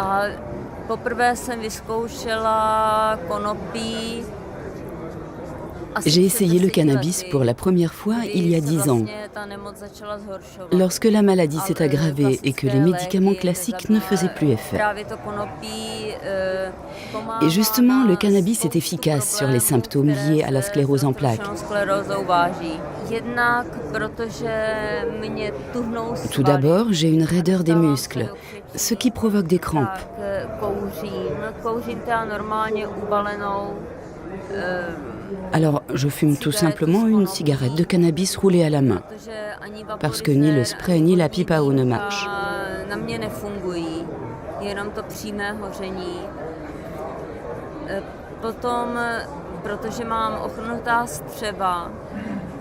A poprvé jsem vyzkoušela konopí. J'ai essayé le cannabis pour la première fois il y a 10 ans, lorsque la maladie s'est aggravée et que les médicaments classiques ne faisaient plus effet. Et justement, le cannabis est efficace sur les symptômes liés à la sclérose en plaques. Tout d'abord, j'ai une raideur des muscles, ce qui provoque des crampes. Alors, je fume tout simplement une cigarette de cannabis roulée à la main, parce que ni le spray ni la pipe à eau ne marchent.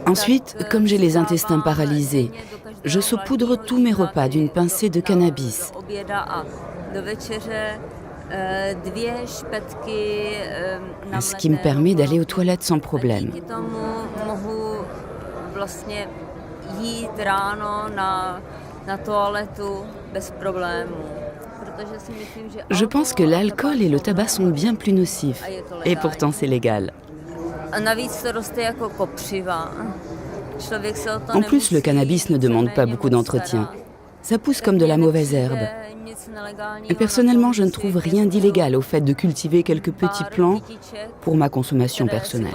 Ensuite, comme j'ai les intestins paralysés, je saupoudre tous mes repas d'une pincée de cannabis. Ce qui me permet d'aller aux toilettes sans problème. Je pense que l'alcool et le tabac sont bien plus nocifs. Et pourtant, c'est légal. En plus, le cannabis ne demande pas beaucoup d'entretien. Ça pousse comme de la mauvaise herbe. Et personnellement, je ne trouve rien d'illégal au fait de cultiver quelques petits plants pour ma consommation personnelle.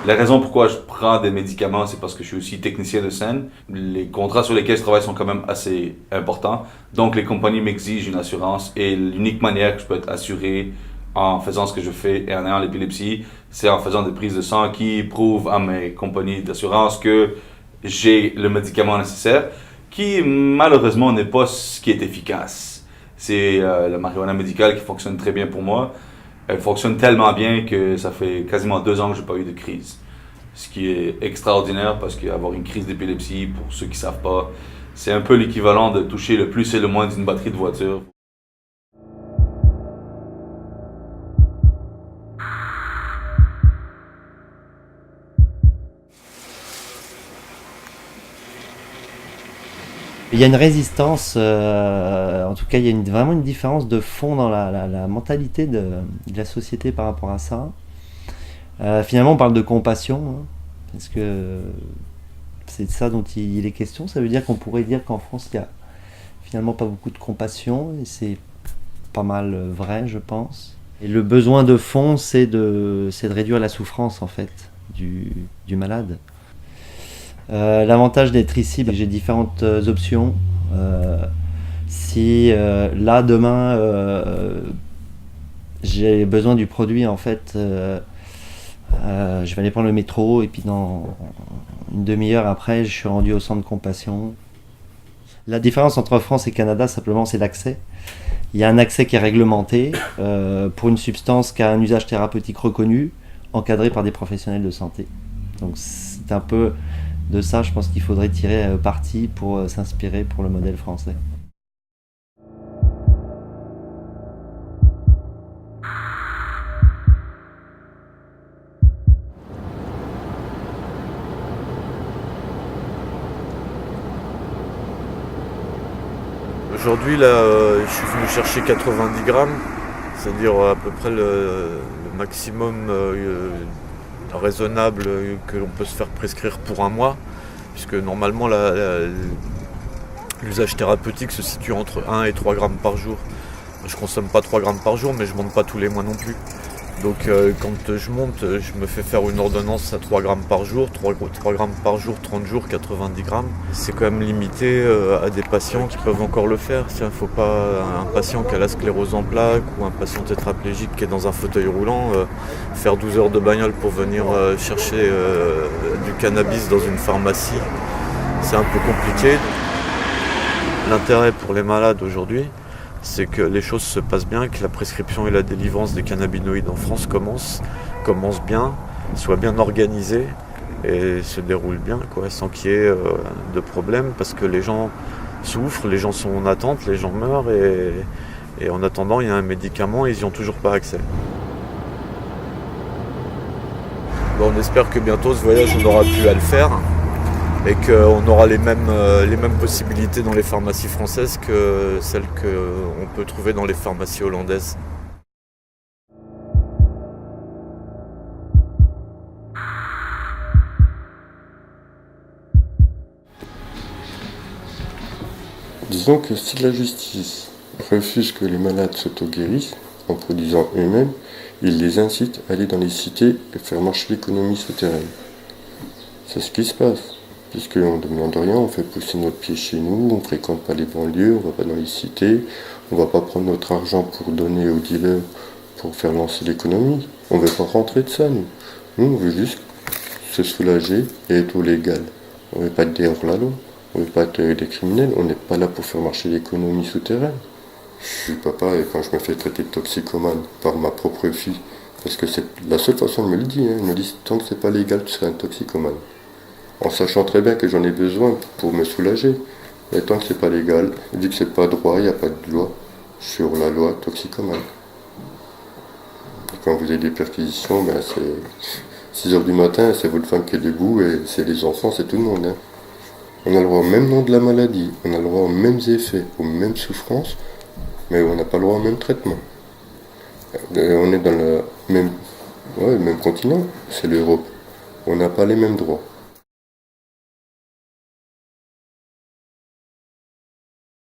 La raison pourquoi je prends des médicaments, c'est parce que je suis aussi technicien de scène. Les contrats sur lesquels je travaille sont quand même assez importants. Donc les compagnies m'exigent une assurance et l'unique manière que je peux être assuré en faisant ce que je fais et en ayant l'épilepsie, c'est en faisant des prises de sang qui prouvent à mes compagnies d'assurance que j'ai le médicament nécessaire, qui malheureusement n'est pas ce qui est efficace. C'est la marijuana médicale qui fonctionne très bien pour moi. Elle fonctionne tellement bien que ça fait quasiment 2 ans que je n'ai pas eu de crise. Ce qui est extraordinaire parce qu'avoir une crise d'épilepsie, pour ceux qui ne savent pas, c'est un peu l'équivalent de toucher le plus et le moins d'une batterie de voiture. Il y a une résistance, en tout cas il y a vraiment une différence de fond dans la mentalité de la société par rapport à ça. Finalement on parle de compassion, hein, parce que c'est de ça dont il est question. Ça veut dire qu'on pourrait dire qu'en France il n'y a finalement pas beaucoup de compassion, et c'est pas mal vrai je pense. Et le besoin de fond c'est de réduire la souffrance en fait du malade. L'avantage d'être ici, j'ai différentes options. Si là demain j'ai besoin du produit en fait, je vais aller prendre le métro et puis dans une demi-heure après je suis rendu au centre de compassion. La différence entre France et Canada simplement c'est l'accès. Il y a un accès qui est réglementé pour une substance qui a un usage thérapeutique reconnu, encadré par des professionnels de santé. Donc c'est un peu de ça, je pense qu'il faudrait tirer parti pour s'inspirer pour le modèle français. Aujourd'hui, là, je suis venu chercher 90 grammes, c'est-à-dire à peu près le maximum raisonnable que l'on peut se faire prescrire pour un mois, puisque normalement l'usage thérapeutique se situe entre 1 et 3 grammes par jour. Je consomme pas 3 grammes par jour, mais je monte pas tous les mois non plus. Donc quand je monte, je me fais faire une ordonnance à 3 grammes par jour, 3 grammes par jour, 30 jours, 90 grammes. C'est quand même limité à des patients qui peuvent encore le faire. Il ne faut pas un patient qui a la sclérose en plaques ou un patient tétraplégique qui est dans un fauteuil roulant faire 12 heures de bagnole pour venir chercher du cannabis dans une pharmacie. C'est un peu compliqué. L'intérêt pour les malades aujourd'hui, c'est que les choses se passent bien, que la prescription et la délivrance des cannabinoïdes en France commence bien, soit bien organisée et se déroule bien, quoi, sans qu'il y ait de problème, parce que les gens souffrent, les gens sont en attente, les gens meurent et Et en attendant, il y a un médicament et ils n'y ont toujours pas accès. Bon, on espère que bientôt ce voyage, on n'aura plus à le faire et qu'on aura les mêmes possibilités dans les pharmacies françaises que celles qu'on peut trouver dans les pharmacies hollandaises. Disons que si la justice refuse que les malades s'auto-guérissent en produisant eux-mêmes, il les incite à aller dans les cités et faire marcher l'économie souterraine. C'est ce qui se passe, puisqu'on ne demande rien, on fait pousser notre pied chez nous, on ne fréquente pas les banlieues, on ne va pas dans les cités, on ne va pas prendre notre argent pour donner aux dealers pour faire lancer l'économie. On ne veut pas rentrer de ça, nous. Nous, on veut juste se soulager et être au légal. On ne veut pas être des hors-la-loi. On ne veut pas être des criminels, on n'est pas là pour faire marcher l'économie souterraine. Je suis papa et quand je me fais traiter de toxicomane par ma propre fille, parce que c'est la seule façon de me le dire, elle me dit tant que c'est pas légal, tu seras un toxicomane. En sachant très bien que j'en ai besoin pour me soulager. Mais tant que c'est pas légal, vu que c'est pas droit, il n'y a pas de loi sur la loi toxicomane. Et quand vous avez des perquisitions, ben c'est 6h du matin, c'est votre femme qui est debout et c'est les enfants, c'est tout le monde. Hein. On a le droit au même nom de la maladie, on a le droit aux mêmes effets, aux mêmes souffrances, mais on n'a pas le droit au même traitement. On est dans le même continent, c'est l'Europe. On n'a pas les mêmes droits.